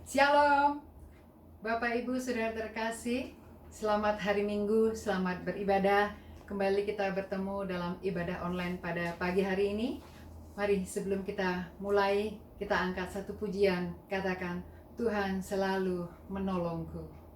Shalom, Bapak Ibu Saudara terkasih. Selamat hari Minggu, selamat beribadah. Kembali kita bertemu dalam ibadah online pada pagi hari ini. Mari sebelum kita mulai, kita angkat satu pujian. Katakan, Tuhan selalu menolongku.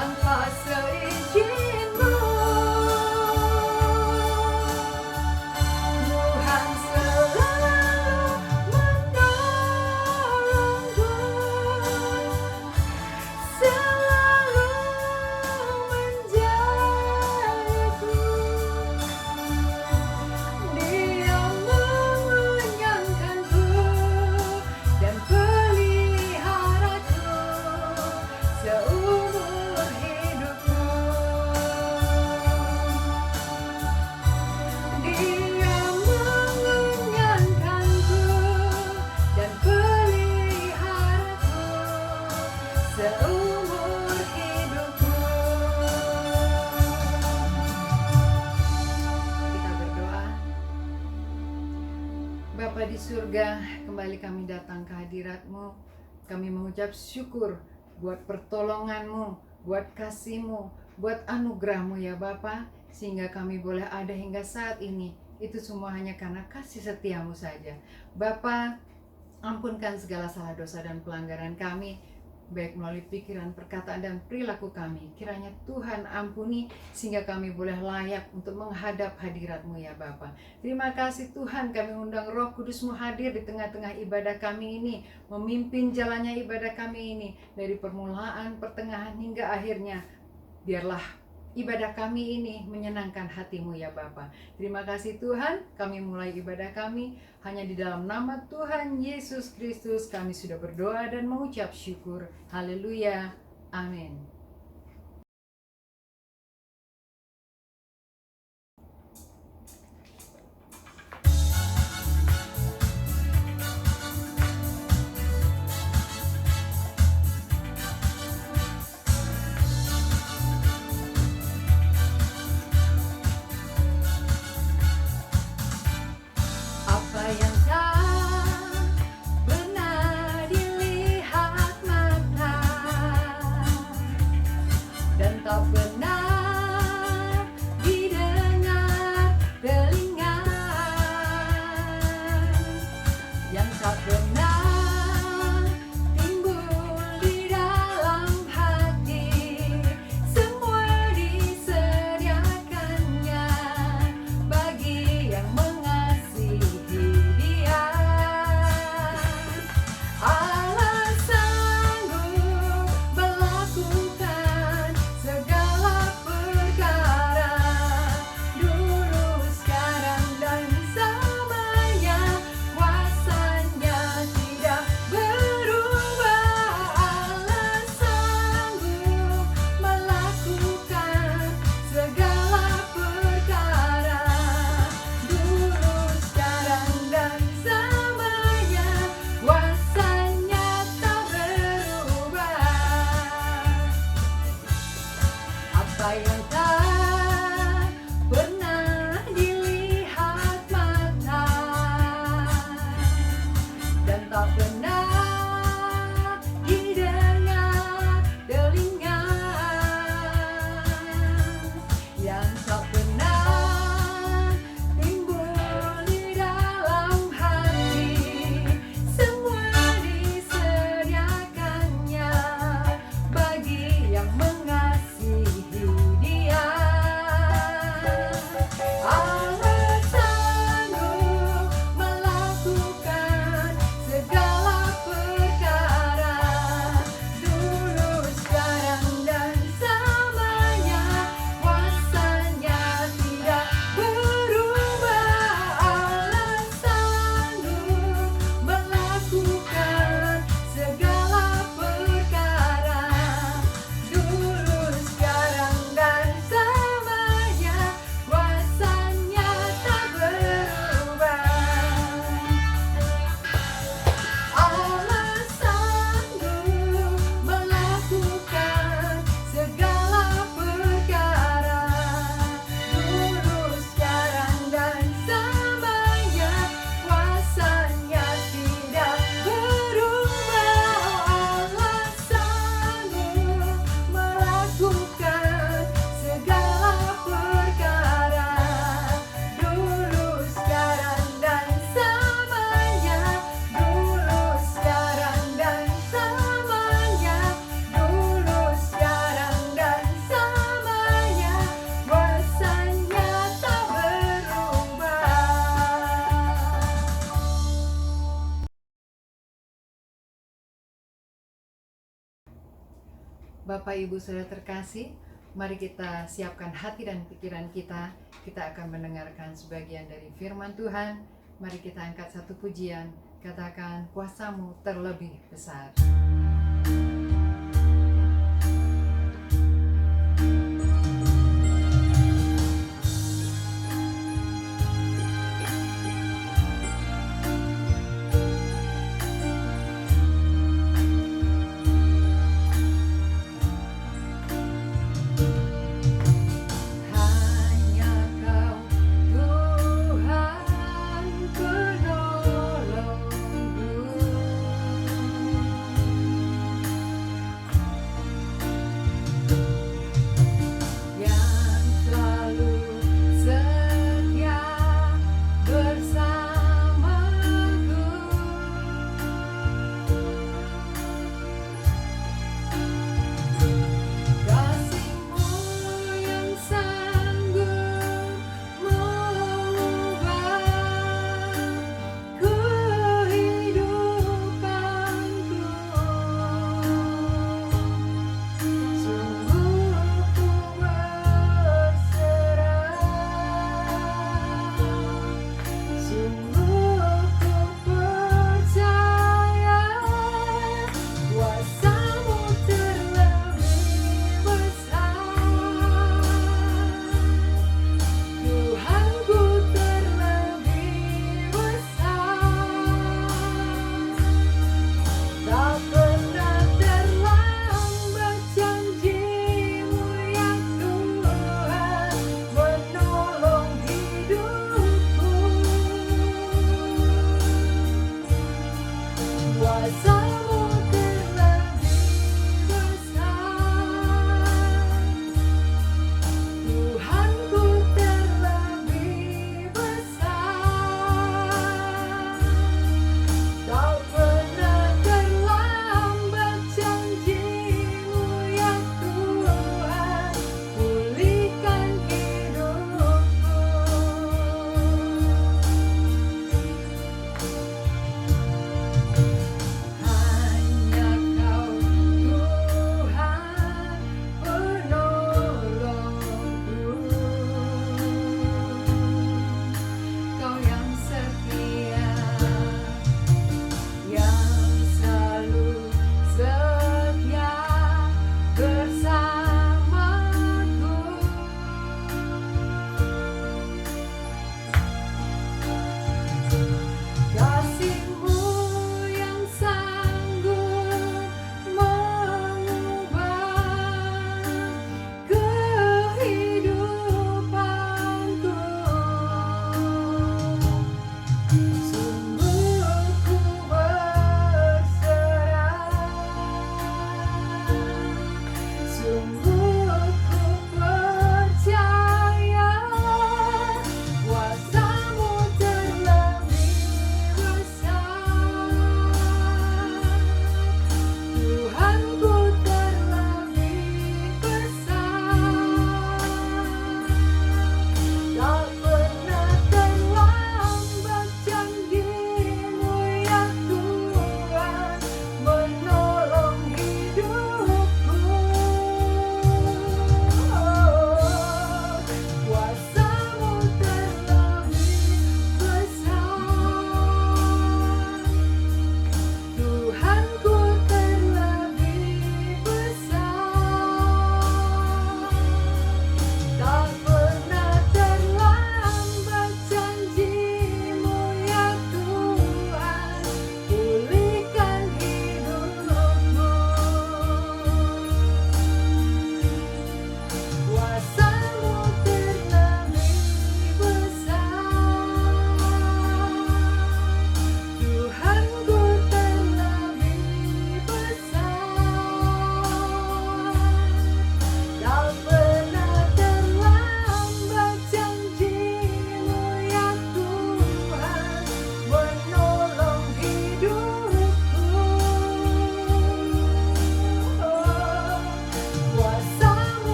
tanpa seizin-Mu. Tuhan selalu menolongku, selalu menjagaku. Dia mengenyangkanku dan peliharaku seumur hidupku. Dia mengenyangkanku dan peliharaku seumur hidupku. Kita berdoa. Bapa di surga, kembali kami datang ke hadirat-Mu. Kami mengucap syukur buat pertolongan-Mu, buat kasih-Mu, buat anugerah-Mu ya Bapa, sehingga kami boleh ada hingga saat ini. Itu semua hanya karena kasih setia-Mu saja. Bapa, ampunkan segala salah dosa dan pelanggaran kami, baik melalui pikiran, perkataan, dan perilaku kami. Kiranya Tuhan ampuni sehingga kami boleh layak untuk menghadap hadirat-Mu ya Bapa. Terima kasih Tuhan, kami undang Roh Kudus-Mu hadir di tengah-tengah ibadah kami ini, memimpin jalannya ibadah kami ini dari permulaan, pertengahan hingga akhirnya. Biarlah ibadah kami ini menyenangkan hati-Mu ya Bapa. Terima kasih Tuhan, kami mulai ibadah kami hanya di dalam nama Tuhan Yesus Kristus. Kami sudah berdoa dan mengucap syukur. Haleluya. Amin. Apa yang tak pernah dilihat mata dan tak pernah didengar telinga, yang tak pernah timbul di dalam hati, semua disediakannya bagi yang mengasihi Dia. Allah sanggup melakukan segala perkara, dulu, sekarang, dan selamanya. Kuasanya tidak berubah. Allah sanggup melakukan segala perkara, dulu, sekarang, dan selamanya. Kuasanya tak berubah. Apa yang tak pernah dilihat mata dan tak pernah didengar telinga, yang tak pernah timbul di dalam hati, semua disediakannya bagi yang mengasihi Dia. Bapak Ibu Saudara terkasih, mari kita siapkan hati dan pikiran kita. Kita akan mendengarkan sebagian dari firman Tuhan. Mari kita angkat satu pujian, katakan kuasamu terlebih besar.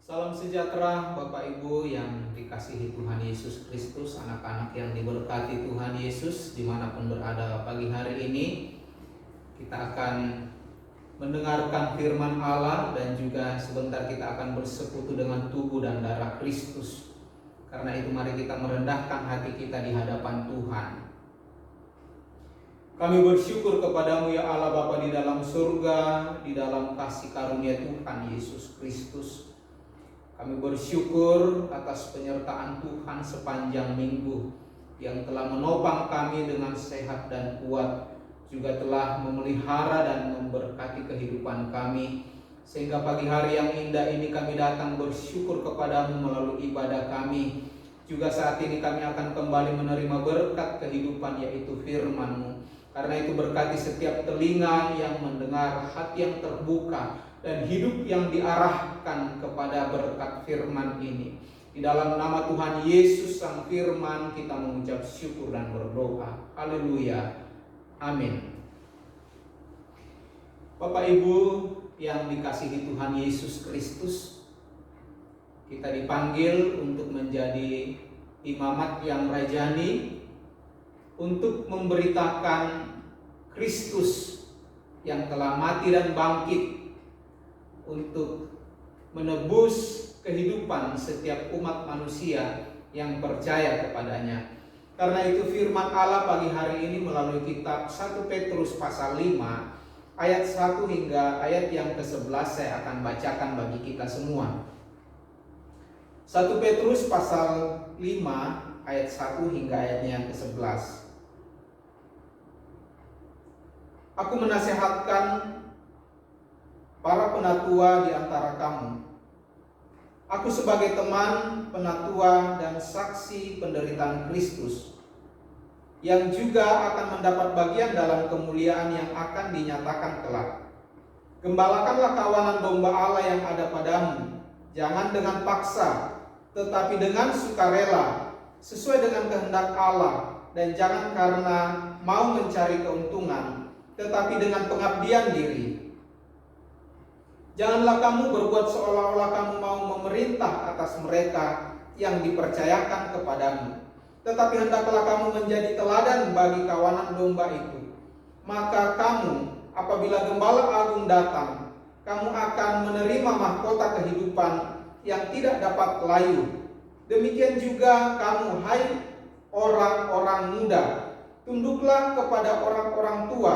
Salam sejahtera Bapak Ibu yang dikasihi Tuhan Yesus Kristus, anak-anak yang diberkati Tuhan Yesus dimanapun berada. Pagi hari ini kita akan mendengarkan firman Allah dan juga sebentar kita akan bersekutu dengan tubuh dan darah Kristus. Karena itu mari kita merendahkan hati kita di hadapan Tuhan. Kami bersyukur kepadamu ya Allah Bapa di dalam surga, di dalam kasih karunia Tuhan Yesus Kristus. Kami bersyukur atas penyertaan Tuhan sepanjang minggu yang telah menopang kami dengan sehat dan kuat, juga telah memelihara dan memberkati kehidupan kami, sehingga pagi hari yang indah ini kami datang bersyukur kepadamu melalui ibadah kami. Juga saat ini kami akan kembali menerima berkat kehidupan, yaitu firman-Mu. Karena itu berkati setiap telinga yang mendengar, hati yang terbuka, dan hidup yang diarahkan kepada berkat firman ini. Di dalam nama Tuhan Yesus Sang Firman kita mengucap syukur dan berdoa. Haleluya. Amin. Bapak Ibu yang dikasihi Tuhan Yesus Kristus, kita dipanggil untuk menjadi imamat yang rajani, untuk memberitakan Kristus yang telah mati dan bangkit, untuk menebus kehidupan setiap umat manusia yang percaya kepadanya. Karena itu firman Allah pagi hari ini melalui kitab 1 Petrus pasal 5 ayat 1 hingga ayat yang ke-11 saya akan bacakan bagi kita semua. 1 Petrus pasal 5 ayat 1 hingga ayatnya yang ke-11. Aku menasihatkan para penatua di antara kamu. Aku sebagai teman, penatua, dan saksi penderitaan Kristus, yang juga akan mendapat bagian dalam kemuliaan yang akan dinyatakan kelak. Gembalakanlah kawanan domba Allah yang ada padamu, jangan dengan paksa, tetapi dengan sukarela, sesuai dengan kehendak Allah, dan jangan karena mau mencari keuntungan, tetapi dengan pengabdian diri. Janganlah kamu berbuat seolah-olah kamu mau memerintah atas mereka yang dipercayakan kepadamu, tetapi hendaklah kamu menjadi teladan bagi kawanan domba itu. Maka kamu, apabila Gembala Agung datang, kamu akan menerima mahkota kehidupan yang tidak dapat layu. Demikian juga kamu, hai orang-orang muda, tunduklah kepada orang-orang tua,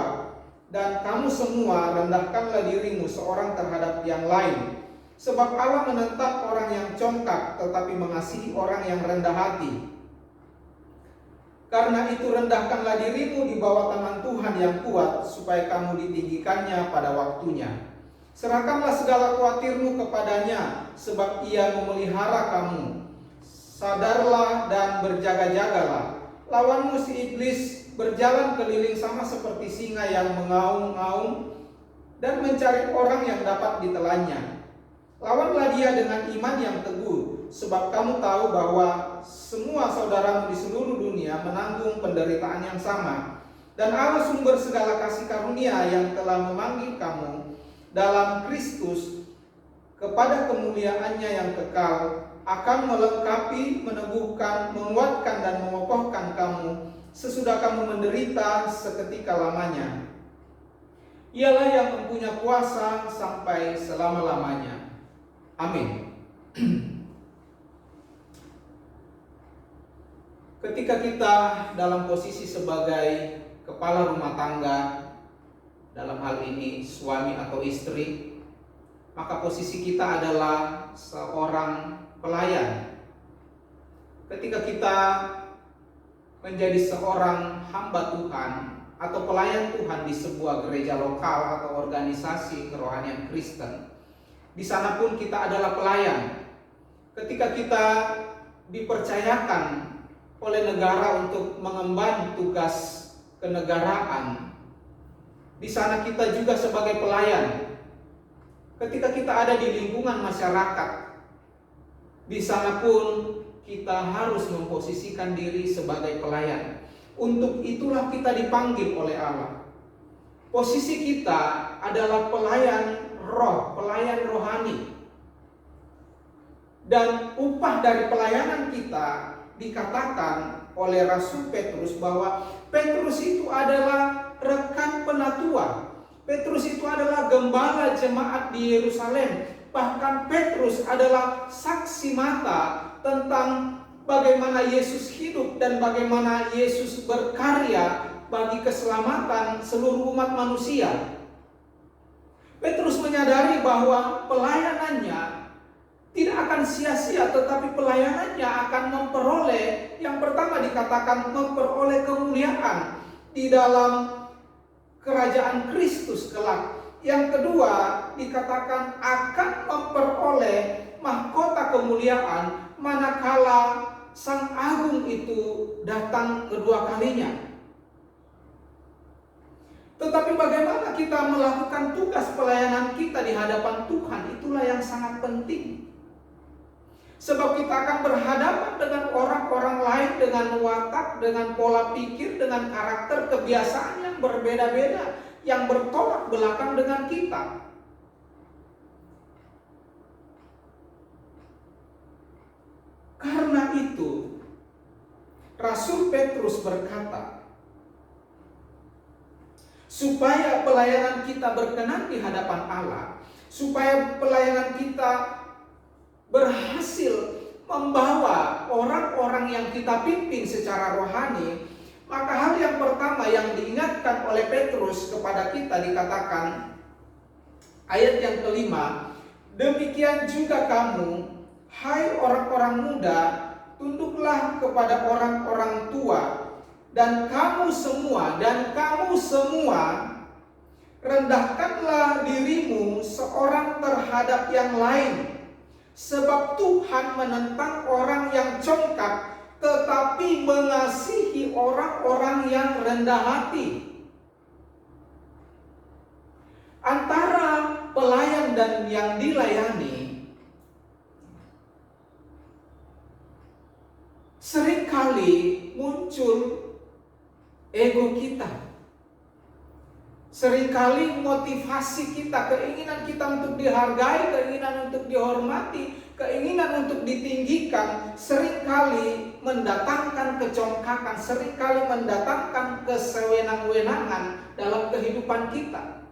dan kamu semua rendahkanlah dirimu seorang terhadap yang lain. Sebab Allah menentang orang yang congkak, tetapi mengasihi orang yang rendah hati. Karena itu rendahkanlah dirimu di bawah tangan Tuhan yang kuat, supaya kamu ditinggikannya pada waktunya. Serahkanlah segala khawatirmu kepadanya, sebab Ia memelihara kamu. Sadarlah dan berjaga-jagalah. Lawanmu si iblis berjalan keliling sama seperti singa yang mengaum-ngaum dan mencari orang yang dapat ditelannya. Lawanlah dia dengan iman yang teguh, sebab kamu tahu bahwa semua saudaramu di seluruh dunia menanggung penderitaan yang sama. Dan Allah sumber segala kasih karunia yang telah memanggil kamu dalam Kristus kepada kemuliaannya yang kekal, akan melengkapi, meneguhkan, menguatkan, dan mengokohkan kamu sesudah kamu menderita seketika lamanya. Ialah yang mempunyai kuasa sampai selama-lamanya. Amin. Ketika kita dalam posisi sebagai kepala rumah tangga, dalam hal ini suami atau istri, maka posisi kita adalah seorang pelayan. Ketika kita menjadi seorang hamba Tuhan atau pelayan Tuhan di sebuah gereja lokal atau organisasi kerohanian Kristen, di sana pun kita adalah pelayan. Ketika kita dipercayakan oleh negara untuk mengemban tugas kenegaraan, di sana kita juga sebagai pelayan. Ketika kita ada di lingkungan masyarakat, di sana pun kita harus memposisikan diri sebagai pelayan. Untuk itulah kita dipanggil oleh Allah. Posisi kita adalah pelayan roh, pelayan rohani. Dan upah dari pelayanan kita dikatakan oleh Rasul Petrus bahwa Petrus itu adalah rekan penatua. Petrus itu adalah gembala jemaat di Yerusalem. Bahkan Petrus adalah saksi mata tentang bagaimana Yesus hidup dan bagaimana Yesus berkarya bagi keselamatan seluruh umat manusia. Petrus menyadari bahwa pelayanannya tidak akan sia-sia, tetapi pelayanannya akan memperoleh, yang pertama dikatakan memperoleh kemuliaan di dalam kerajaan Kristus kelak. Yang kedua dikatakan akan memperoleh mahkota kemuliaan manakala Sang Agung itu datang kedua kalinya. Tetapi bagaimana kita melakukan tugas pelayanan kita di hadapan Tuhan, itulah yang sangat penting. Sebab kita akan berhadapan dengan orang-orang lain dengan watak, dengan pola pikir, dengan karakter, kebiasaan yang berbeda-beda, yang bertolak belakang dengan kita. Karena itu, Rasul Petrus berkata, supaya pelayanan kita berkenan di hadapan Allah, supaya pelayanan kita berhasil membawa orang-orang yang kita pimpin secara rohani, maka hal yang pertama yang diingatkan oleh Petrus kepada kita dikatakan ayat yang kelima, demikian juga kamu, hai orang-orang muda, tunduklah kepada orang-orang tua, dan kamu semua rendahkanlah dirimu seorang terhadap yang lain. Sebab Tuhan menentang orang yang congkak, tetapi mengasihi orang-orang yang rendah hati. Antara pelayan dan yang dilayani, seringkali muncul ego kita. Seringkali motivasi kita, keinginan kita untuk dihargai, keinginan untuk dihormati, keinginan untuk ditinggikan, seringkali mendatangkan kecongkakan, seringkali mendatangkan kesewenang-wenangan dalam kehidupan kita.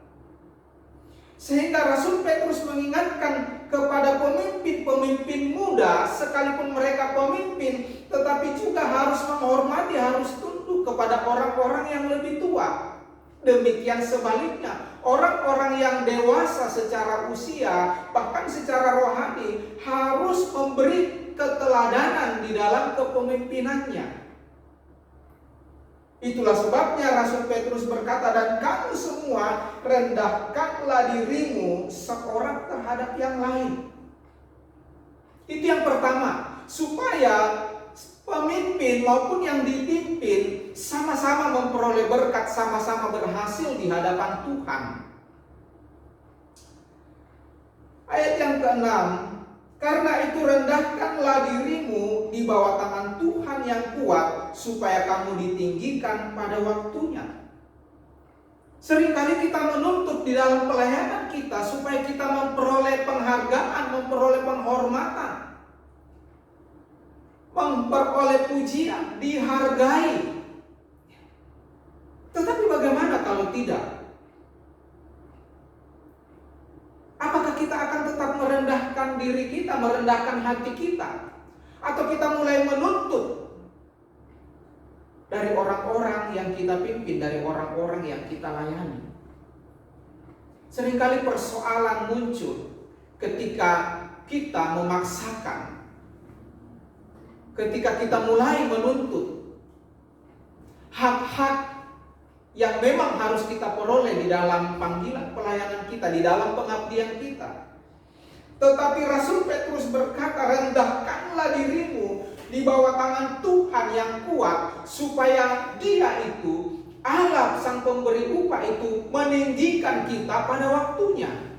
Sehingga Rasul Petrus mengingatkan kepada pemimpin-pemimpin muda, sekalipun mereka pemimpin, tetapi juga harus menghormati, harus tunduk kepada orang-orang yang lebih tua. Demikian sebaliknya, orang-orang yang dewasa secara usia, bahkan secara rohani, harus memberi keteladanan di dalam kepemimpinannya. Itulah sebabnya Rasul Petrus berkata, dan kamu semua rendahkanlah dirimu seorang terhadap yang lain. Itu yang pertama, supaya pemimpin maupun yang dipimpin sama-sama memperoleh berkat, sama-sama berhasil di hadapan Tuhan. Ayat yang ke-6, karena itu rendahkanlah dirimu di bawah tangan Tuhan yang kuat, supaya kamu ditinggikan pada waktunya. Seringkali kita menuntut di dalam pelayanan kita supaya kita memperoleh penghargaan, memperoleh penghormatan, memperoleh pujian, dihargai. Tetapi bagaimana kalau tidak? Apakah kita akan tetap merendahkan diri kita, merendahkan hati kita? Atau kita mulai menuntut dari orang-orang yang kita pimpin, dari orang-orang yang kita layani? Seringkali persoalan muncul ketika kita memaksakan, ketika kita mulai menuntut hak-hak yang memang harus kita peroleh di dalam panggilan pelayanan kita, di dalam pengabdian kita. Tetapi Rasul Petrus berkata, rendahkanlah dirimu di bawah tangan Tuhan yang kuat, supaya Dia itu, Allah sang pemberi upah itu, meninggikan kita pada waktunya.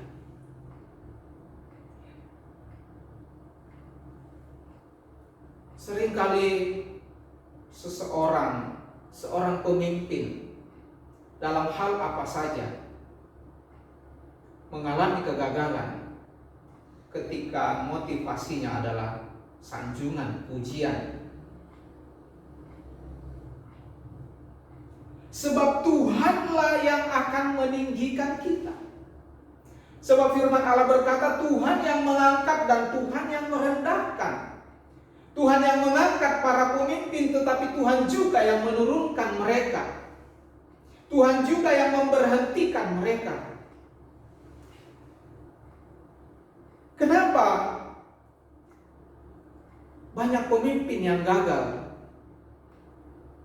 Seringkali seorang pemimpin dalam hal apa saja mengalami kegagalan ketika motivasinya adalah sanjungan, pujian. Sebab Tuhanlah yang akan meninggikan kita. Sebab firman Allah berkata, Tuhan yang mengangkat dan Tuhan yang merendahkan. Tuhan yang mengangkat para pemimpin, tetapi Tuhan juga yang menurunkan mereka. Tuhan juga yang memberhentikan mereka. Kenapa banyak pemimpin yang gagal?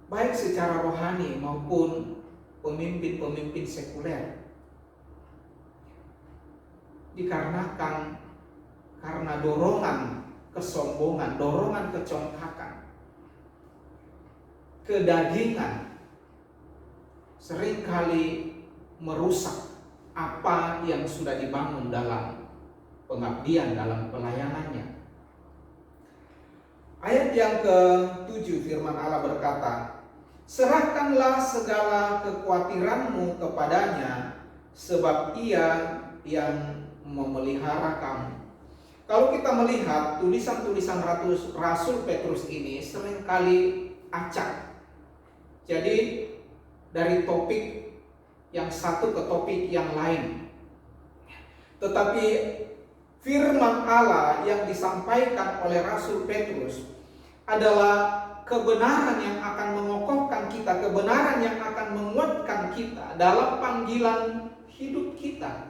Baik secara rohani maupun pemimpin-pemimpin sekuler. Dikarenakan karena dorongan kesombongan, dorongan kecongkakan, kedagingan, seringkali merusak apa yang sudah dibangun dalam pengabdian, dalam pelayanannya. Ayat yang ke-7 firman Allah berkata, serahkanlah segala kekhawatiranmu kepadanya, sebab Ia yang memelihara kamu. Kalau kita melihat tulisan-tulisan Rasul Petrus ini seringkali acak. Jadi dari topik yang satu ke topik yang lain. Tetapi firman Allah yang disampaikan oleh Rasul Petrus adalah kebenaran yang akan mengokohkan kita, kebenaran yang akan menguatkan kita dalam panggilan hidup kita.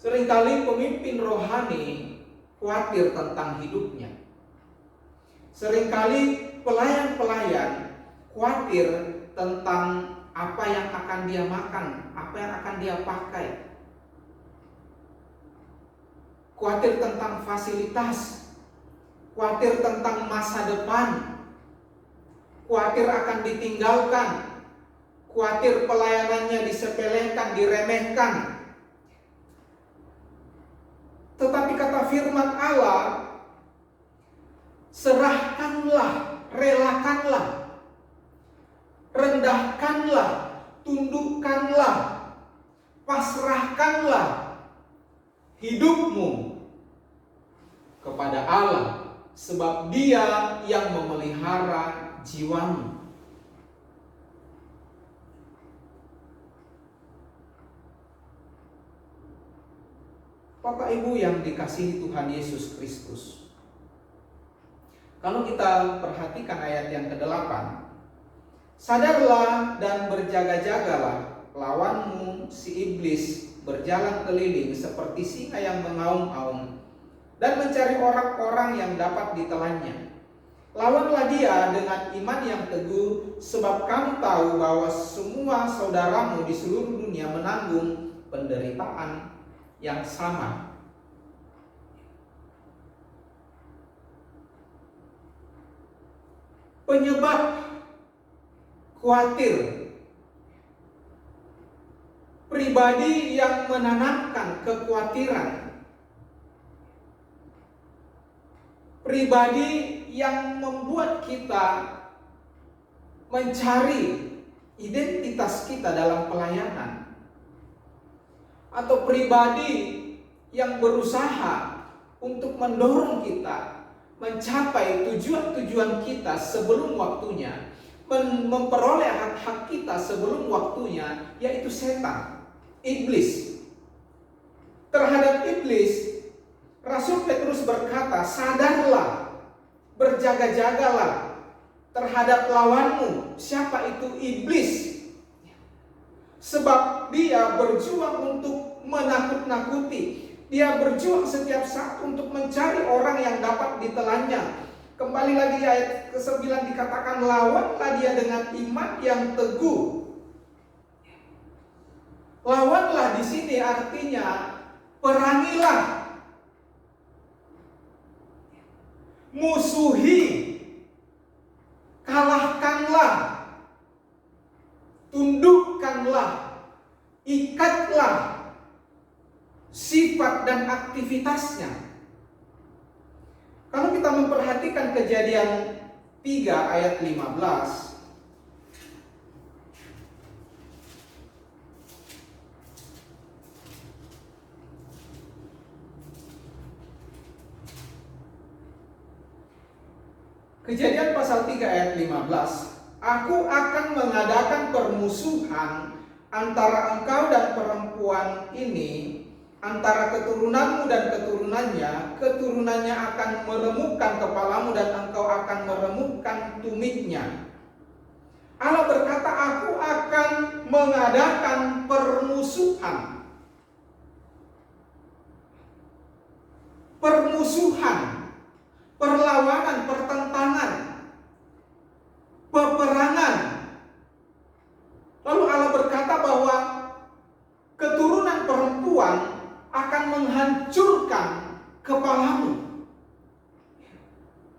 Seringkali pemimpin rohani khawatir tentang hidupnya. Seringkali pelayan-pelayan khawatir tentang apa yang akan dia makan, apa yang akan dia pakai. Khawatir tentang fasilitas, khawatir tentang masa depan, khawatir akan ditinggalkan, khawatir pelayanannya disepelekan, diremehkan. Tetapi kata firman Allah, serahkanlah, relakanlah, rendahkanlah, tundukkanlah, pasrahkanlah hidupmu kepada Allah, sebab Dia yang memelihara jiwamu. Bapak Ibu yang dikasihi Tuhan Yesus Kristus, kalau kita perhatikan ayat yang ke-8, sadarlah dan berjaga-jagalah, lawanmu si iblis berjalan keliling seperti singa yang mengaum-aum dan mencari orang-orang yang dapat ditelannya. Lawanlah dia dengan iman yang teguh, sebab kamu tahu bahwa semua saudaramu di seluruh dunia menanggung penderitaan yang sama. Penyebab khawatir, pribadi yang menanamkan kekhawatiran, pribadi yang membuat kita mencari identitas kita dalam pelayanan, atau pribadi yang berusaha untuk mendorong kita mencapai tujuan-tujuan kita sebelum waktunya, memperoleh hak-hak kita sebelum waktunya, yaitu setan, iblis. Terhadap iblis, Rasul Petrus berkata, sadarlah, berjaga-jagalah terhadap lawanmu. Siapa itu? Iblis. Sebab dia berjuang untuk menakut-nakuti. Dia berjuang setiap saat untuk mencari orang yang dapat ditelannya. Kembali lagi ayat ke-9 dikatakan, lawanlah dia dengan iman yang teguh. Lawanlah di sini artinya perangilah, musuhi, kalahkanlah, tundukkanlah, ikatlah sifat dan aktivitasnya. Kalau kita memperhatikan Kejadian 3 ayat 15, Kejadian pasal 3 ayat 15. Aku akan mengadakan permusuhan antara engkau dan perempuan ini, antara keturunanmu dan keturunannya. Keturunannya akan meremukkan kepalamu dan engkau akan meremukkan tumitnya. Allah berkata, aku akan mengadakan permusuhan. Permusuhan, perlawanan, pertentangan, peperangan. Lalu Allah berkata bahwa keturunan perempuan akan menghancurkan kepalamu,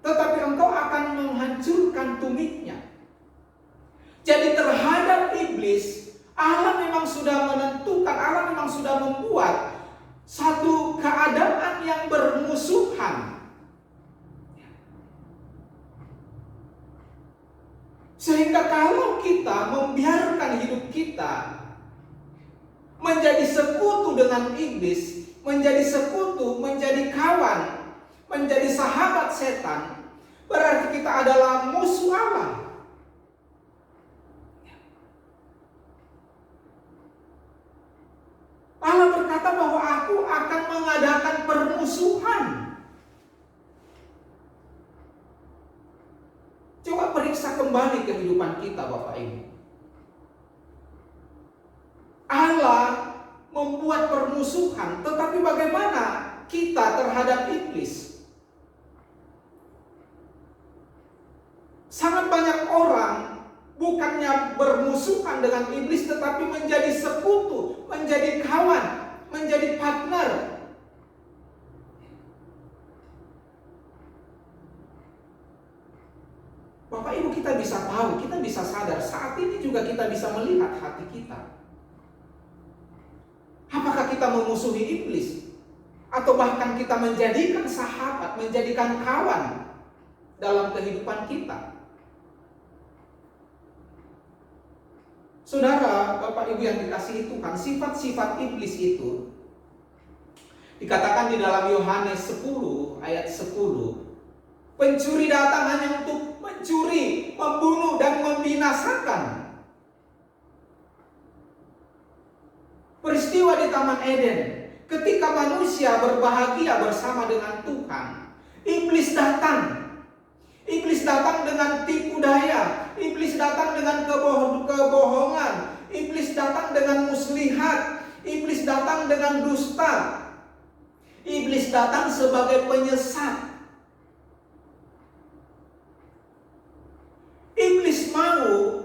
tetapi engkau akan menghancurkan tumitnya. Jadi terhadap iblis, Allah memang sudah menentukan, Allah memang sudah membuat satu keadaan yang bermusuhan. Sehingga kalau kita membiarkan hidup kita menjadi sekutu dengan iblis, menjadi sekutu, menjadi kawan, menjadi sahabat setan, berarti kita adalah musuh Allah. Allah berkata bahwa aku akan mengadakan permusuhan. Coba periksa kembali kehidupan kita, Bapak Ibu. Allah membuat permusuhan, tetapi bagaimana kita terhadap iblis? Sangat banyak orang bukannya bermusuhan dengan iblis, tetapi menjadi sekutu, menjadi kawan, menjadi partner. Bapak Ibu, kita bisa tahu, kita bisa sadar, saat ini juga kita bisa melihat hati kita. Apakah kita memusuhi iblis? Atau bahkan kita menjadikan sahabat, menjadikan kawan dalam kehidupan kita? Saudara, Bapak Ibu yang dikasihi Tuhan, sifat-sifat iblis itu dikatakan di dalam Yohanes 10 ayat 10. Pencuri datang hanya untuk mencuri, membunuh, dan membinasakan. Peristiwa di Taman Eden, ketika manusia berbahagia bersama dengan Tuhan, iblis datang. Iblis datang dengan tipu daya, iblis datang dengan kebohongan, iblis datang dengan muslihat, iblis datang dengan dusta, iblis datang sebagai penyesat. Iblis mau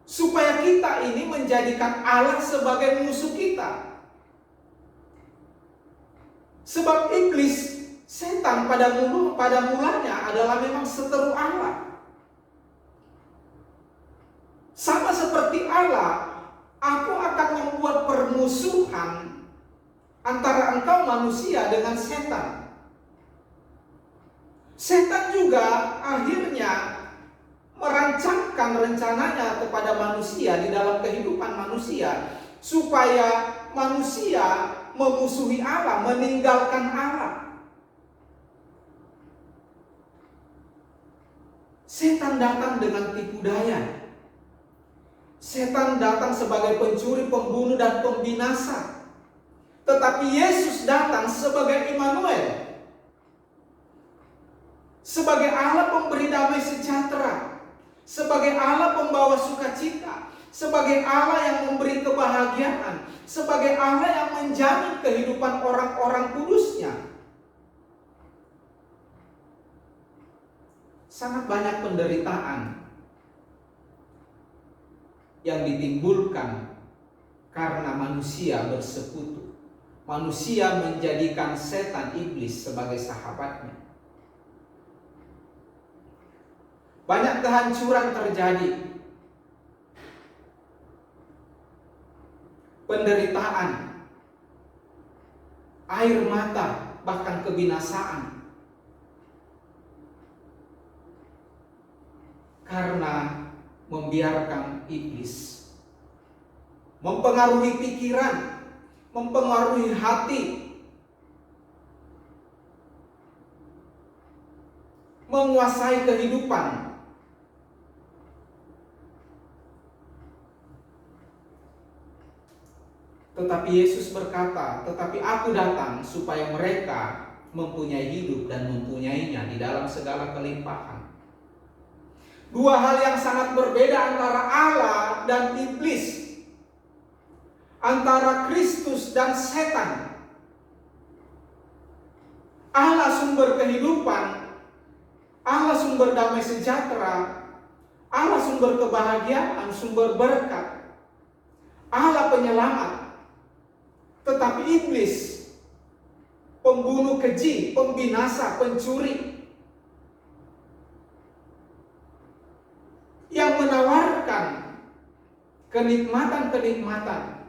supaya kita ini menjadikan Allah sebagai musuh kita. Sebab iblis, setan pada mulanya adalah memang seteru Allah. Sama seperti Allah, aku akan membuat permusuhan antara engkau manusia dengan setan. Setan juga akhirnya merancangkan rencananya kepada manusia di dalam kehidupan manusia, supaya manusia memusuhi Allah, meninggalkan Allah. Setan datang dengan tipu daya. Setan datang sebagai pencuri, pembunuh, dan pembinasa. Tetapi Yesus datang sebagai Immanuel, sebagai Allah pemberi damai sejahtera, sebagai Allah pembawa sukacita, sebagai Allah yang memberi kebahagiaan, sebagai Allah yang menjamin kehidupan orang-orang kudusnya. Sangat banyak penderitaan yang ditimbulkan karena manusia bersekutu. Manusia menjadikan setan iblis sebagai sahabatnya. Banyak kehancuran terjadi. Penderitaan, air mata, bahkan kebinasaan. Karena membiarkan iblis mempengaruhi pikiran, mempengaruhi hati. menguasai kehidupan. Tetapi Yesus berkata, tetapi aku datang supaya mereka mempunyai hidup dan mempunyainya di dalam segala kelimpahan. Dua hal yang sangat berbeda antara Allah dan iblis, antara Kristus dan setan. Allah sumber kehidupan, Allah sumber damai sejahtera, Allah sumber kebahagiaan, sumber berkat, Allah penyelamat. Tetapi iblis, pembunuh keji, pembinasa, pencuri, yang menawarkan kenikmatan-kenikmatan,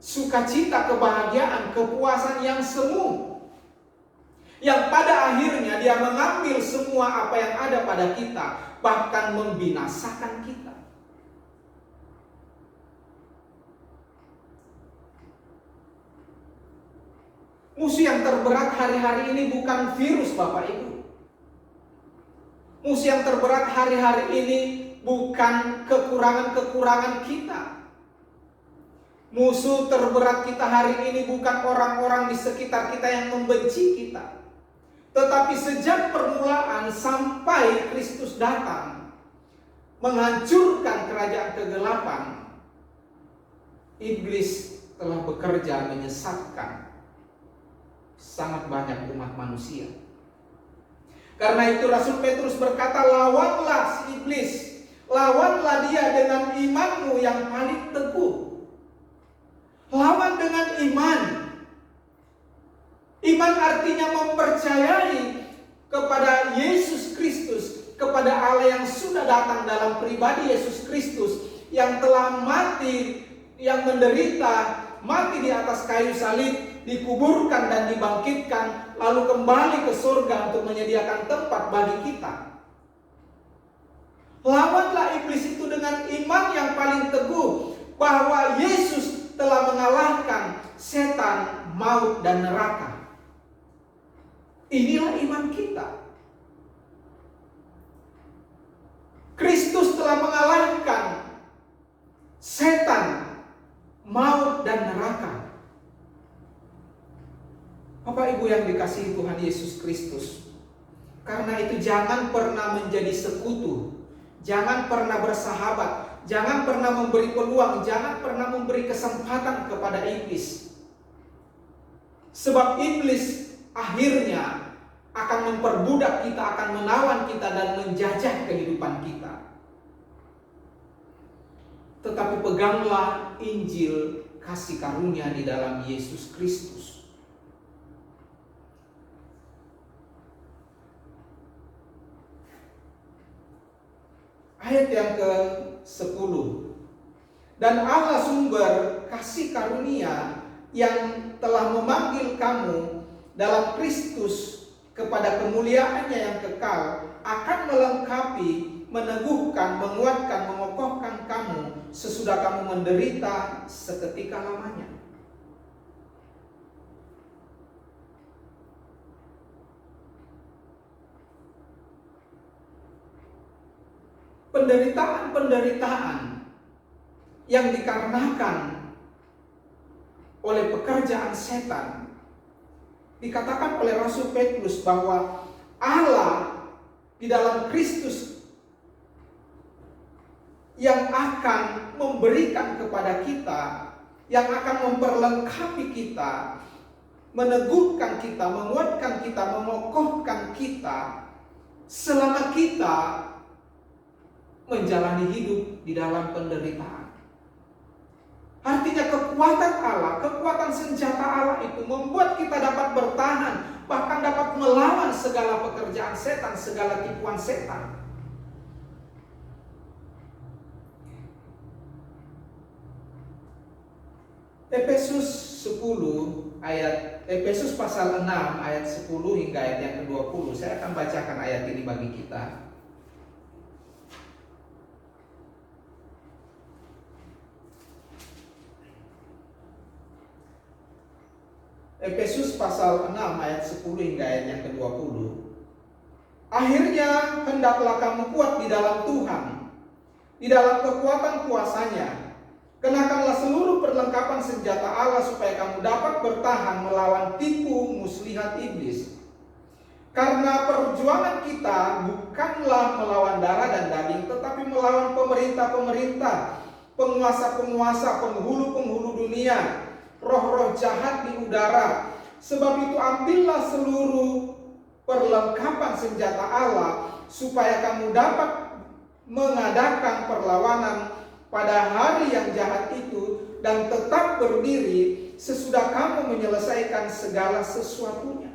sukacita, kebahagiaan, kepuasan yang semu, yang pada akhirnya dia mengambil semua apa yang ada pada kita, bahkan membinasakan kita. Musuh yang terberat hari-hari ini bukan virus, Bapak Ibu. Musuh yang terberat hari-hari ini bukan kekurangan-kekurangan kita. Musuh terberat kita hari ini bukan orang-orang di sekitar kita yang membenci kita. Tetapi sejak permulaan sampai Kristus datang menghancurkan kerajaan kegelapan, iblis telah bekerja menyesatkan sangat banyak umat manusia. Karena itu Rasul Petrus berkata, lawanlah si iblis, lawanlah dia dengan imanmu yang paling teguh. Lawan dengan iman. Iman artinya mempercayai kepada Yesus Kristus, kepada Allah yang sudah datang dalam pribadi Yesus Kristus, yang telah mati, yang menderita, mati di atas kayu salib, dikuburkan dan dibangkitkan, lalu kembali ke surga untuk menyediakan tempat bagi kita. Lawanlah iblis itu dengan iman yang paling teguh, bahwa Yesus telah mengalahkan setan, maut, dan neraka. Inilah iman kita. Kristus telah mengalahkan setan, maut, dan neraka. Bapak Ibu yang dikasihi Tuhan Yesus Kristus, karena itu jangan pernah menjadi sekutu, jangan pernah bersahabat, jangan pernah memberi peluang, jangan pernah memberi kesempatan kepada iblis. Sebab iblis akhirnya akan memperbudak kita, akan menawan kita dan menjajah kehidupan kita. Tetapi peganglah Injil kasih karunia di dalam Yesus Kristus. Ayat yang ke-10. Dan Allah sumber kasih karunia yang telah memanggil kamu dalam Kristus kepada kemuliaannya yang kekal, akan melengkapi, meneguhkan, menguatkan, mengokohkan kamu sesudah kamu menderita seketika lamanya. Penderitaan-penderitaan yang dikarenakan oleh pekerjaan setan, dikatakan oleh Rasul Petrus bahwa Allah di dalam Kristus yang akan memberikan kepada kita, yang akan memperlengkapi kita, meneguhkan kita, menguatkan kita, mengokohkan kita selama kita menjalani hidup di dalam penderitaan. Artinya kekuatan Allah, kekuatan senjata Allah itu membuat kita dapat bertahan, bahkan dapat melawan segala pekerjaan setan, segala tipuan setan. Efesus pasal 6 ayat 10 hingga ayat yang ke-20. Saya akan bacakan ayat ini bagi kita. Efesus pasal 6 ayat 10 hingga ayat yang ke-20. Akhirnya hendaklah kamu kuat di dalam Tuhan, di dalam kekuatan kuasa-Nya. Kenakanlah seluruh perlengkapan senjata Allah supaya kamu dapat bertahan melawan tipu muslihat iblis. Karena perjuangan kita bukanlah melawan darah dan daging, tetapi melawan pemerintah-pemerintah, penguasa-penguasa, penghulu-penghulu dunia, roh-roh jahat di udara. Sebab itu ambillah seluruh perlengkapan senjata Allah supaya kamu dapat mengadakan perlawanan pada hari yang jahat itu dan tetap berdiri sesudah kamu menyelesaikan segala sesuatunya.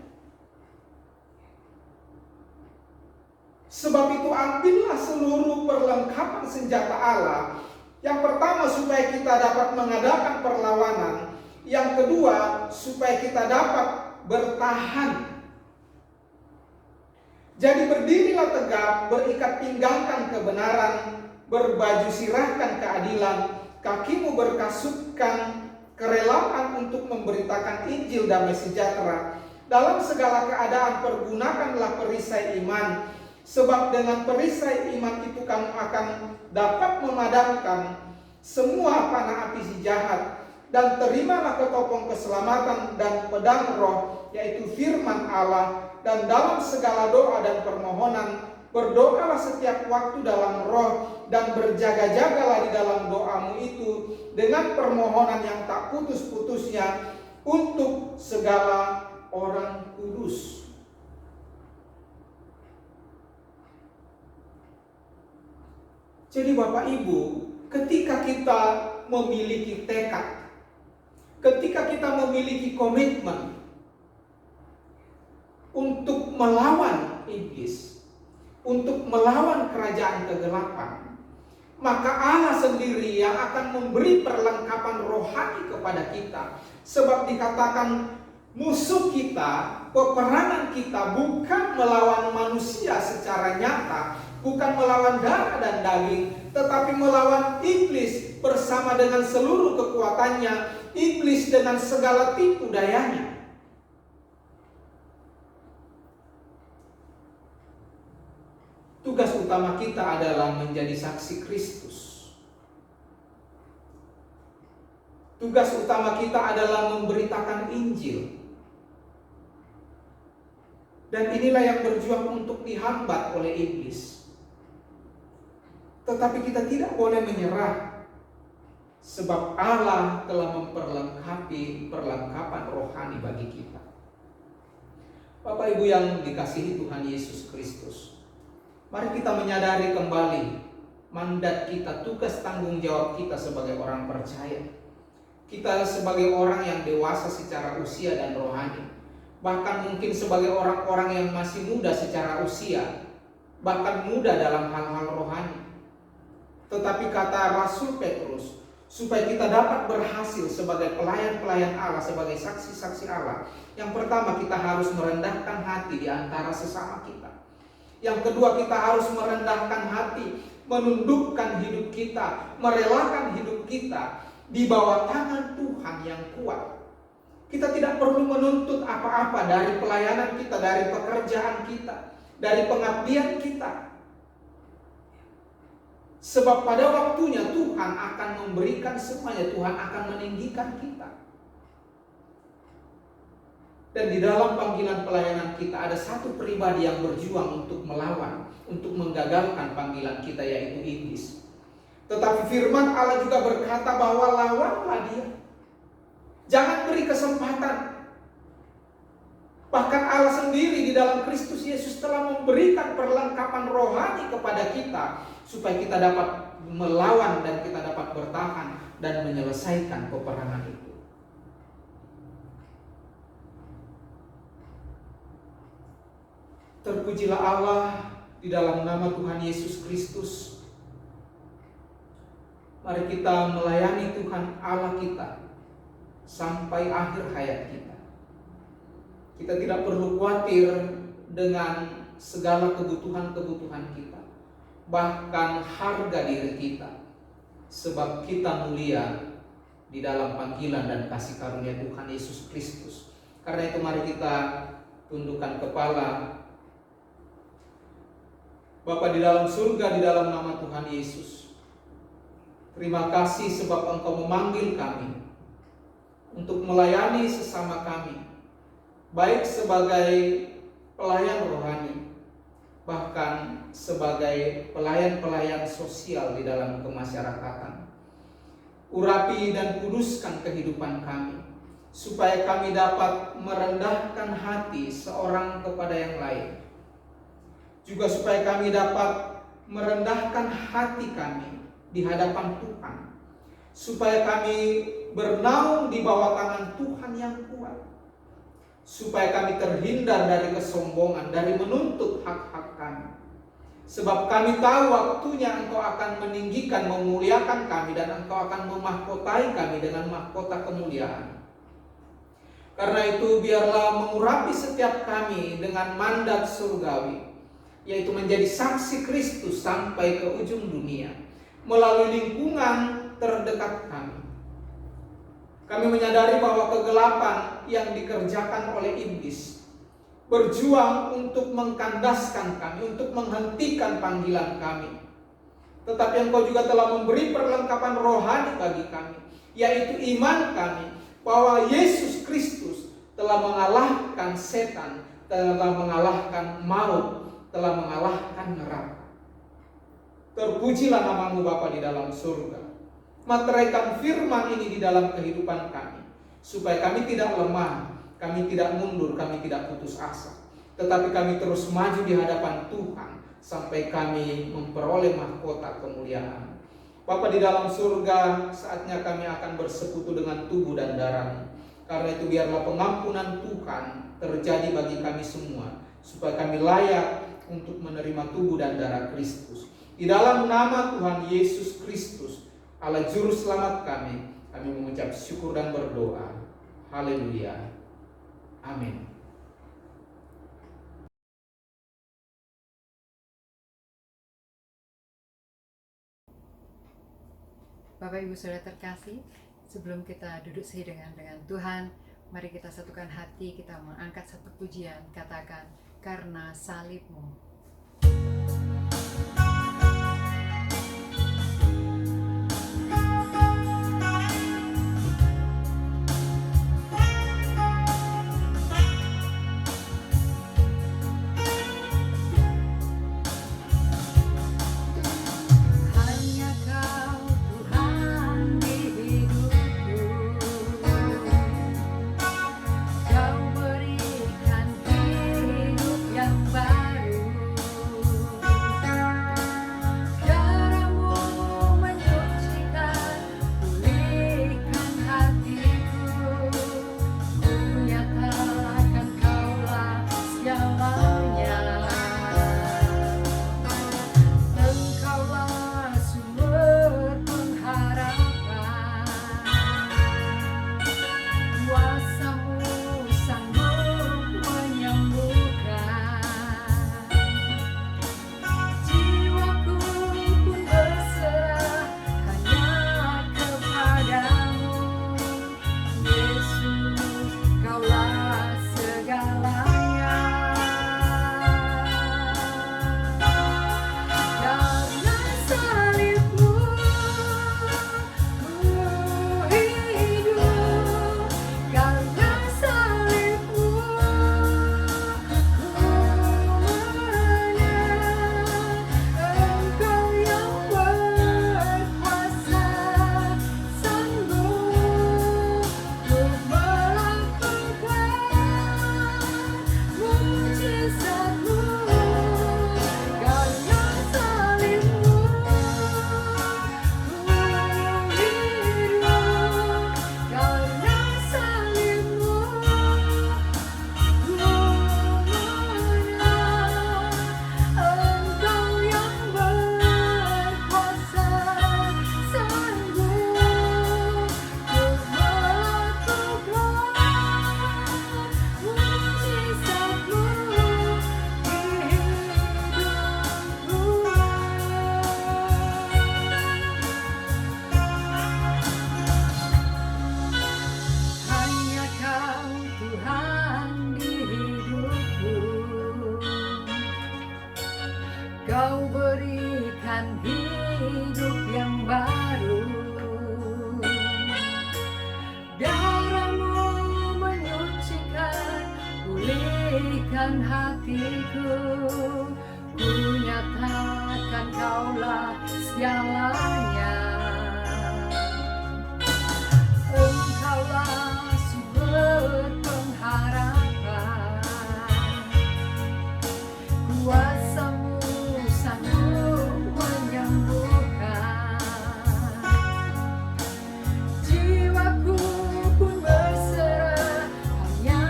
Sebab itu ambillah seluruh perlengkapan senjata Allah. Yang pertama supaya kita dapat mengadakan perlawanan. Yang kedua supaya kita dapat bertahan. Jadi berdirilah tegak, berikat pinggangkan kebenaran, berbaju sirahkan keadilan, kakimu berkasutkan kerelaan untuk memberitakan Injil damai sejahtera. Dalam segala keadaan pergunakanlah perisai iman, sebab dengan perisai iman itu kamu akan dapat memadamkan semua panah api si jahat. Dan terimalah ketopong keselamatan dan pedang roh, yaitu firman Allah. Dan dalam segala doa dan permohonan berdoalah setiap waktu dalam roh, dan berjaga-jagalah di dalam doamu itu dengan permohonan yang tak putus-putusnya untuk segala orang kudus. Jadi Bapak Ibu, ketika kita memiliki tekad, ketika kita memiliki komitmen untuk melawan iblis, untuk melawan kerajaan kegelapan, maka Allah sendiri yang akan memberi perlengkapan rohani kepada kita. Sebab dikatakan musuh kita, peperangan kita bukan melawan manusia secara nyata, bukan melawan darah dan daging, tetapi melawan iblis bersama dengan seluruh kekuatannya, iblis dengan segala tipu dayanya. Tugas utama kita adalah menjadi saksi Kristus. Tugas utama kita adalah memberitakan Injil. Dan inilah yang berjuang untuk dihambat oleh iblis. Tetapi kita tidak boleh menyerah, sebab Allah telah memperlengkapi perlengkapan rohani bagi kita. Bapak Ibu yang dikasihi Tuhan Yesus Kristus, mari kita menyadari kembali mandat kita, tugas tanggung jawab kita sebagai orang percaya. Kita sebagai orang yang dewasa secara usia dan rohani, bahkan mungkin sebagai orang-orang yang masih muda secara usia, bahkan muda dalam hal-hal rohani. Tetapi kata Rasul Petrus, supaya kita dapat berhasil sebagai pelayan-pelayan Allah, sebagai saksi-saksi Allah, yang pertama kita harus merendahkan hati di antara sesama kita. Yang kedua, kita harus merendahkan hati, menundukkan hidup kita, merelakan hidup kita di bawah tangan Tuhan yang kuat. Kita tidak perlu menuntut apa-apa dari pelayanan kita, dari pekerjaan kita, dari pengabdian kita. Sebab pada waktunya Tuhan akan memberikan semuanya, Tuhan akan meninggikan kita. Dan di dalam panggilan pelayanan kita ada satu pribadi yang berjuang untuk melawan, untuk menggagalkan panggilan kita, yaitu iblis. Tetapi firman Allah juga berkata bahwa lawanlah dia. Jangan beri kesempatan. Bahkan Allah sendiri di dalam Kristus Yesus telah memberikan perlengkapan rohani kepada kita, supaya kita dapat melawan dan kita dapat bertahan dan menyelesaikan peperangan itu. Terpujilah Allah di dalam nama Tuhan Yesus Kristus. Mari kita melayani Tuhan Allah kita sampai akhir hayat kita. Kita tidak perlu khawatir dengan segala kebutuhan-kebutuhan kita, bahkan harga diri kita, sebab kita mulia di dalam panggilan dan kasih karunia Tuhan Yesus Kristus. Karena itu mari kita tundukkan kepala, Bapa di dalam surga, di dalam nama Tuhan Yesus, terima kasih sebab Engkau memanggil kami untuk melayani sesama kami, baik sebagai pelayan rohani, bahkan sebagai pelayan-pelayan sosial di dalam kemasyarakatan. Urapi dan kuduskan kehidupan kami, supaya kami dapat merendahkan hati seorang kepada yang lain. Juga supaya kami dapat merendahkan hati kami di hadapan Tuhan, supaya kami bernaung di bawah tangan Tuhan yang kuat, supaya kami terhindar dari kesombongan, dari menuntut hak-hak kami. Sebab kami tahu waktunya Engkau akan meninggikan, memuliakan kami, dan Engkau akan memahkotai kami dengan mahkota kemuliaan. Karena itu biarlah mengurapi setiap kami dengan mandat surgawi, yaitu menjadi saksi Kristus sampai ke ujung dunia, melalui lingkungan terdekat kami. Kami menyadari bahwa kegelapan yang dikerjakan oleh iblis berjuang untuk mengkandaskan kami, untuk menghentikan panggilan kami. Tetapi Engkau juga telah memberi perlengkapan rohani bagi kami, yaitu iman kami, bahwa Yesus Kristus telah mengalahkan setan, telah mengalahkan maut, telah mengalahkan neraka. Terpujilah nama-Mu Bapa di dalam surga. Materaikan firman ini di dalam kehidupan kami, supaya kami tidak lemah, kami tidak mundur, kami tidak putus asa, tetapi kami terus maju di hadapan Tuhan sampai kami memperoleh mahkota kemuliaan. Bapa di dalam surga, saatnya kami akan bersekutu dengan tubuh dan darah-Mu. Karena itu biarlah pengampunan Tuhan terjadi bagi kami semua, supaya kami layak untuk menerima tubuh dan darah Kristus. Di dalam nama Tuhan Yesus Kristus, Allah Juru Selamat kami mengucap syukur dan berdoa. Haleluya. Amin. Bapak Ibu Saudara terkasih, sebelum kita duduk sehidangan dengan Tuhan, mari kita satukan hati, kita mengangkat satu pujian, katakan, karena salib-Mu. Kau berikan hidup yang baru. dengan hatiku, ku nyatakan Kaulah segalanya. Engkaulah sumber pengharapan, kuasa-Mu sanggup menyembuhkan. Jiwaku pun berserah hanya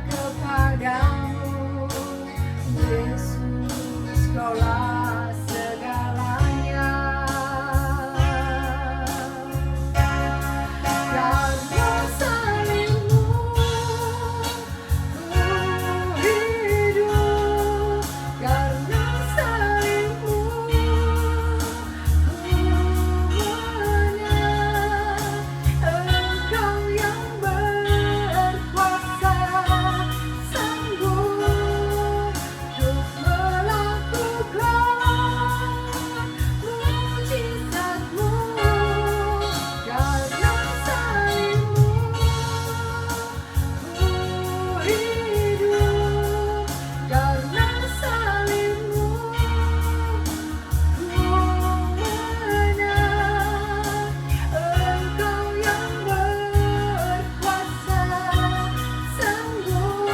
kepadamu, Yesus, Kaulah segalanya. Karena salib-Mu ku hidup, karena salib-Mu ku menang. Engkau yang berkuasa, sanggup untuk melakukan mujizat-Mu. Karena salib-Mu ku hidup, karena salib-Mu ku menang. Engkau yang berkuasa, sanggup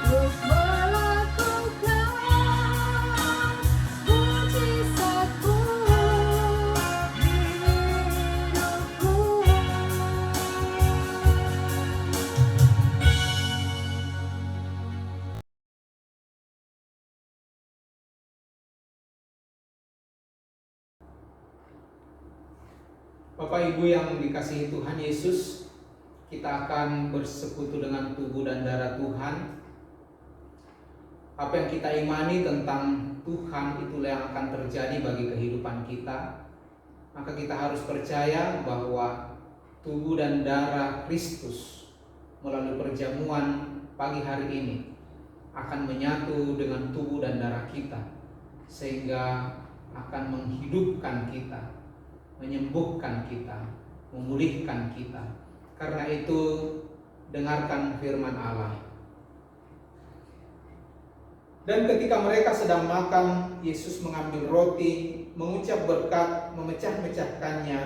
untuk melakukan mujizat-Mu di hidupku. Bapak Ibu yang dikasihi Tuhan Yesus, kita akan bersekutu dengan tubuh dan darah Tuhan. Apa yang kita imani tentang Tuhan itulah yang akan terjadi bagi kehidupan kita. Maka kita harus percaya bahwa tubuh dan darah Kristus melalui perjamuan pagi hari ini akan menyatu dengan tubuh dan darah kita, sehingga akan menghidupkan kita, menyembuhkan kita, memulihkan kita. Karena itu, dengarkan firman Allah. Dan ketika mereka sedang makan, Yesus mengambil roti, mengucap berkat, memecah-mecahkannya,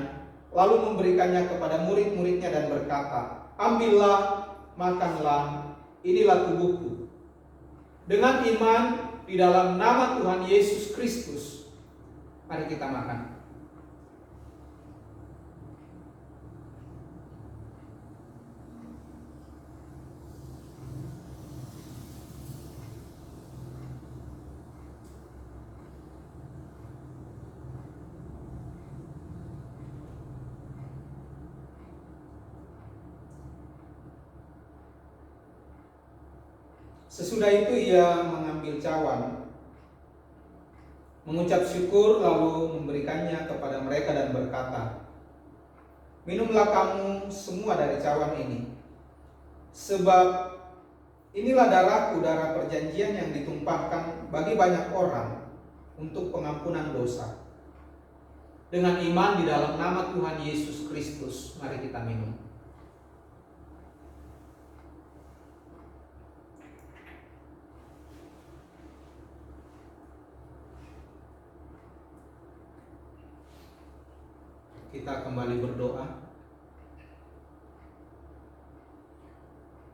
lalu memberikannya kepada murid-muridnya dan berkata, "Ambillah, makanlah, inilah tubuhku." Dengan iman di dalam nama Tuhan Yesus Kristus, mari kita makan. Sesudah itu ia mengambil cawan, mengucap syukur, lalu memberikannya kepada mereka dan berkata, "Minumlah kamu semua dari cawan ini, sebab inilah darahku, darah perjanjian yang ditumpahkan bagi banyak orang untuk pengampunan dosa. Dengan iman di dalam nama Tuhan Yesus Kristus, mari kita minum." Kita kembali berdoa.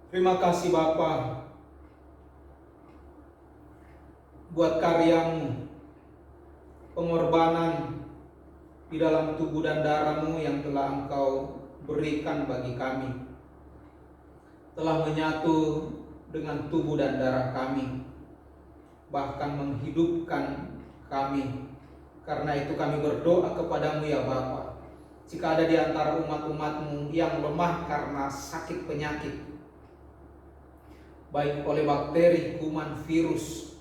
Terima kasih Bapa buat karya-Mu, pengorbanan di dalam tubuh dan darah-Mu yang telah Engkau berikan bagi kami, telah menyatu dengan tubuh dan darah kami, bahkan menghidupkan kami. Karena itu kami berdoa kepadamu ya Bapa, jika ada di antara umat-umat-Mu yang lemah karena sakit penyakit, baik oleh bakteri, kuman, virus,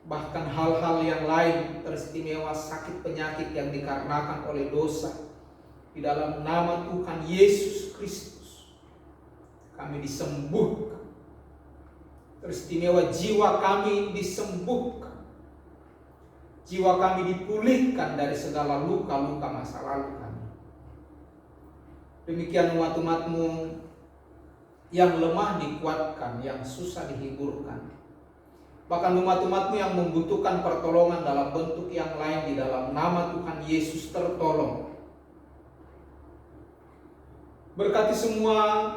bahkan hal-hal yang lain, teristimewa sakit penyakit yang dikarenakan oleh dosa, di dalam nama Tuhan Yesus Kristus kami disembuhkan. Teristimewa jiwa kami disembuhkan, jiwa kami dipulihkan dari segala luka-luka masa lalu kami. Demikian umat-umat-Mu yang lemah dikuatkan, yang susah dihiburkan. Bahkan umat-umat-Mu yang membutuhkan pertolongan dalam bentuk yang lain, di dalam nama Tuhan Yesus tertolong. Berkati semua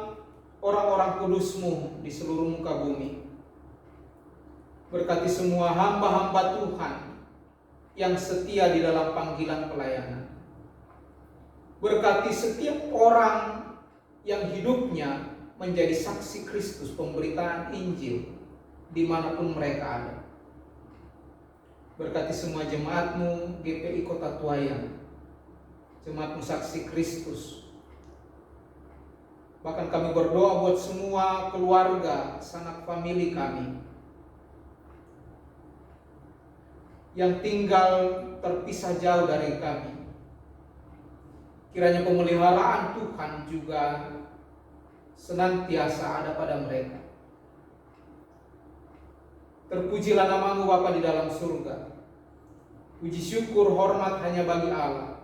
orang-orang kudus-Mu di seluruh muka bumi. Berkati semua hamba-hamba Tuhan yang setia di dalam panggilan pelayanan. Berkati setiap orang yang hidupnya menjadi saksi Kristus, pemberitaan Injil dimanapun mereka ada. Berkati semua jemaat-Mu GPI Kota Tuayan, jemaat-Mu saksi Kristus. Bahkan kami berdoa buat semua keluarga, sanak famili kami yang tinggal terpisah jauh dari kami. Kiranya pemeliharaan Tuhan juga senantiasa ada pada mereka. Terpujilah nama-Mu Bapa di dalam surga. Puji syukur hormat hanya bagi Allah.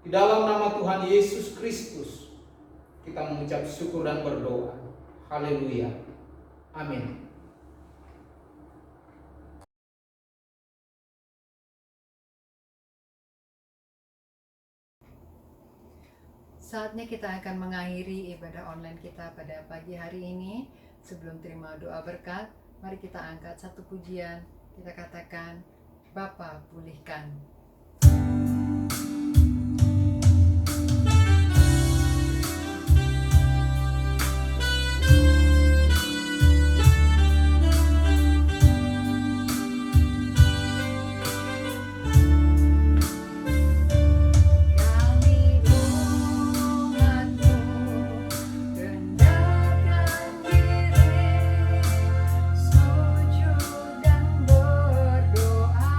Di dalam nama Tuhan Yesus Kristus kita mengucap syukur dan berdoa. Haleluya. Amin. Saatnya kita akan mengakhiri ibadah online kita pada pagi hari ini. Sebelum terima doa berkat, mari kita angkat satu pujian. Kita katakan, Bapa pulihkan. Sujud dan berdoa.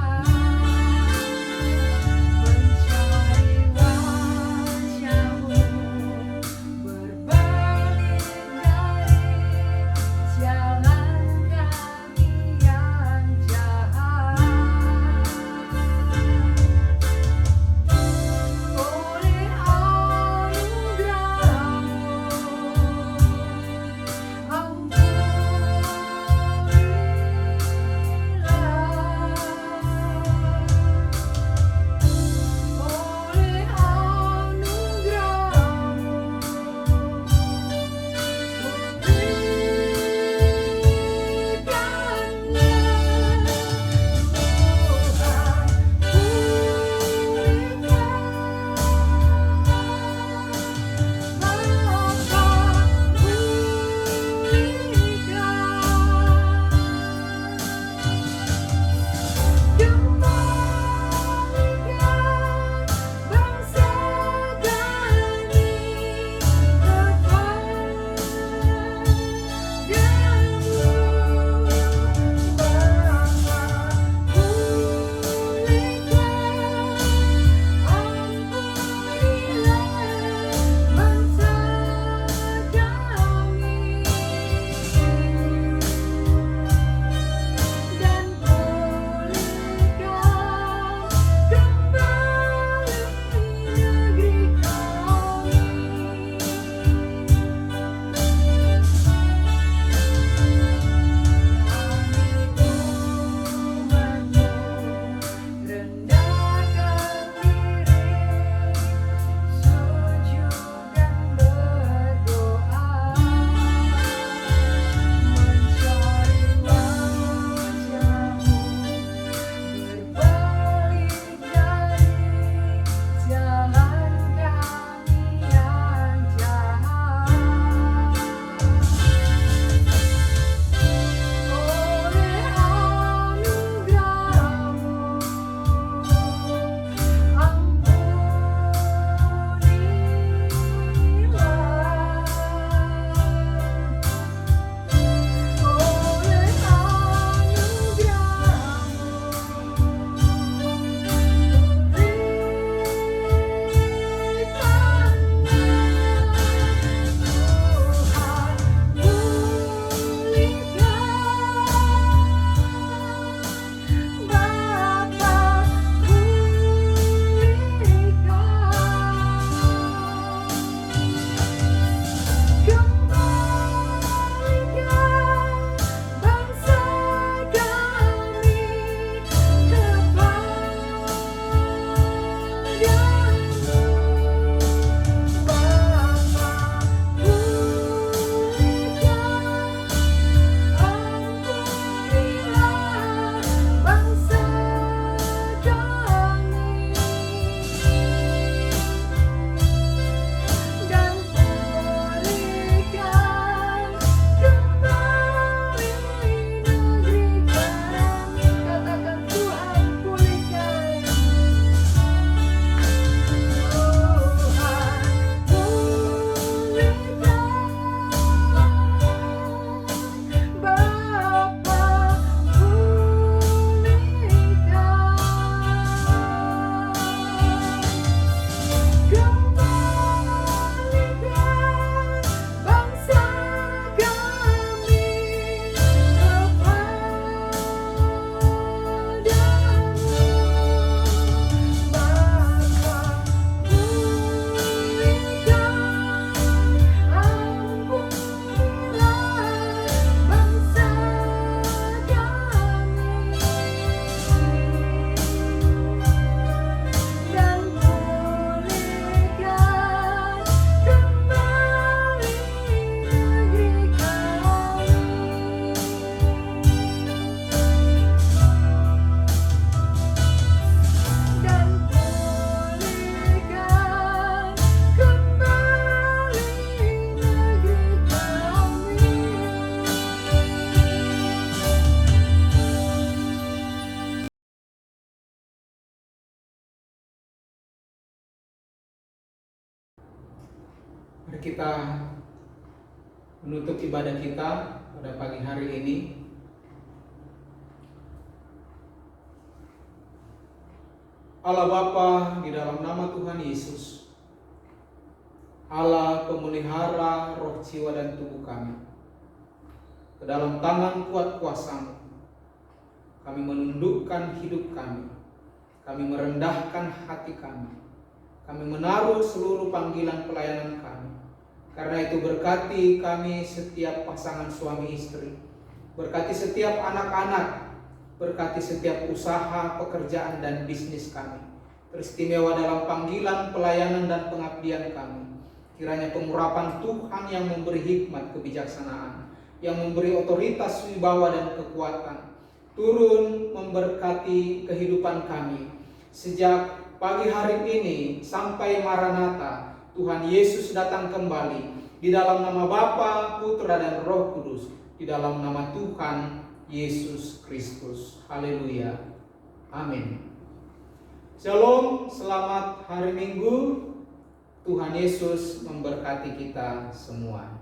Mari kita menutup ibadah kita pada pagi hari ini. Allah Bapa, di dalam nama Tuhan Yesus, Allah pemelihara roh, jiwa, dan tubuh kami, ke dalam tangan kuat kuasa-Mu, kami menundukkan hidup kami merendahkan hati kami menaruh seluruh panggilan pelayanan kami. Karena itu berkati kami setiap pasangan suami istri, berkati setiap anak-anak, berkati setiap usaha, pekerjaan, dan bisnis kami. Teristimewa dalam panggilan, pelayanan, dan pengabdian kami. Kiranya pengurapan Tuhan yang memberi hikmat kebijaksanaan, yang memberi otoritas, wibawa, dan kekuatan, turun memberkati kehidupan kami. Sejak pagi hari ini sampai Maranatha, Tuhan Yesus datang kembali. Di dalam nama Bapa, Putra, dan Roh Kudus. Di dalam nama Tuhan Yesus Kristus. Haleluya. Amin. Shalom, selamat hari Minggu. Tuhan Yesus memberkati kita semua.